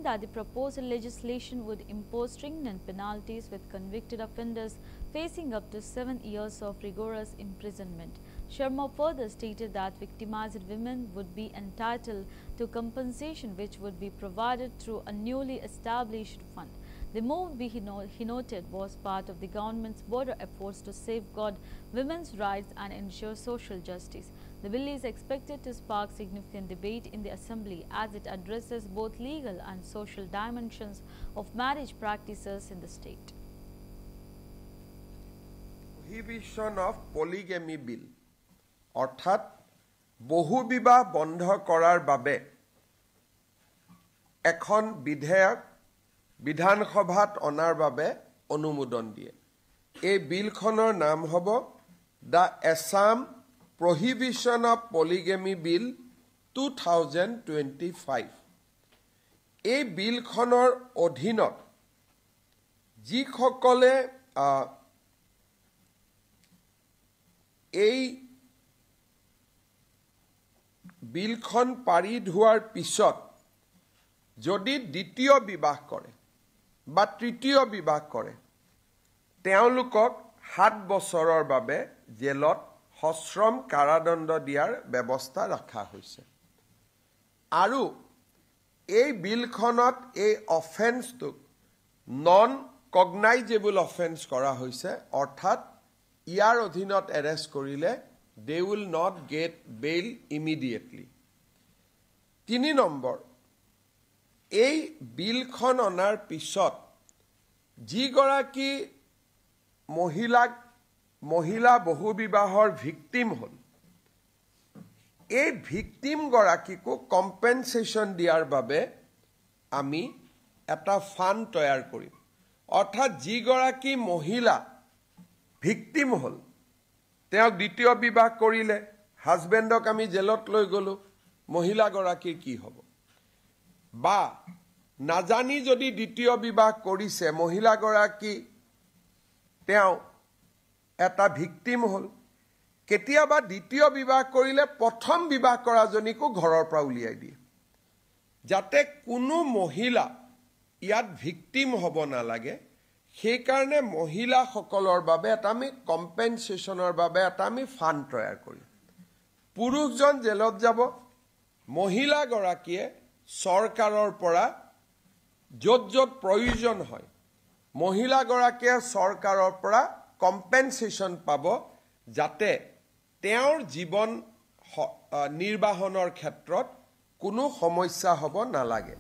claiming that the proposed legislation would impose stringent penalties with convicted offenders facing up to 7 years of rigorous imprisonment. Sharma further stated that victimized women would be entitled to compensation which would be provided through a newly established fund. The move, he noted, was part of the government's broader efforts to safeguard women's rights and ensure social justice. The bill is expected to spark significant debate in the Assembly as it addresses both legal and social dimensions of marriage practices in the state. Prohibition of polygamy bill অর্থাৎ বহু বিবাহ বন্ধ কৰাৰ বাবে এখন বিধেয়ক বিধানসভাত অনাৰ বাবে অনুমোদন দিয়ে এই বিলখনৰ নাম হ'ব দা Assam Prohibition of Polygamy Bill 2025 এই বিলখনৰ অধীনত যিসকলে এই বিলখন পাৰিত হোৱাৰ পিছত যদি দ্বিতীয় বিবাহ কৰে বা তৃতীয় বিবাহ কৰে তেওঁলোকক 7 বছৰৰ বাবে জেলত সশ্ৰম কাৰাদণ্ড দিয়াৰ ব্যৱস্থা ৰখা হৈছে আৰু এই বিলখনত এই অফেন্সটোক নন কগনাইজেবল অফেন্স কৰা হৈছে অৰ্থাৎ ইয়াৰ অধীনত এৰেষ্ট কৰিলে they will not get bail immediately 3 number এই বিলখন অনাৰ পিছত যিগৰাকী মহিলা বহু বিবাহৰ ভিকটিম হল এই ভিকটিম গৰাকীকো কম্পেনসেশন দিয়াৰ বাবে আমি এটা ফান্ড তৈয়াৰ কৰিম অৰ্থাৎ যিগৰাকী মহিলা ভিকটিম হল তেওঁ দ্বিতীয় বিবাহ কৰিলে হাজবেণ্ডক আমি জেলত লৈ গলো মহিলা গৰাকীৰ কি হ'ব বা নাজানি যদি দ্বিতীয় বিবাহ কৰিছে মহিলা গৰাকী তেওঁ এটা ভিকটিম হল কেতিয়াবা দ্বিতীয় বিবাহ কৰিলে প্ৰথম বিবাহ কৰাজনীকো ঘৰৰ পৰা উলিয়াই দিয়ে যাতে কোনো মহিলা ইয়াত ভিকটিম হ'ব নালাগে সেই কাৰণে মহিলা সকলৰ বাবে এটা আমি কম্পেনসেশনৰ বাবে এটা আমি ফান্ড তৈয়াৰ কৰিম পুৰুষজন জেলত যাব মহিলা গৰাকীয়ে চৰকাৰৰ পৰা যত প্ৰয়োজন হয় মহিলা গৰাকীয়ে চৰকাৰৰ পৰা কম্পেনসেশন পাব যাতে তেওঁৰ জীৱন নিৰ্বাহনৰ ক্ষেত্ৰত কোনো সমস্যা হ'ব নালাগে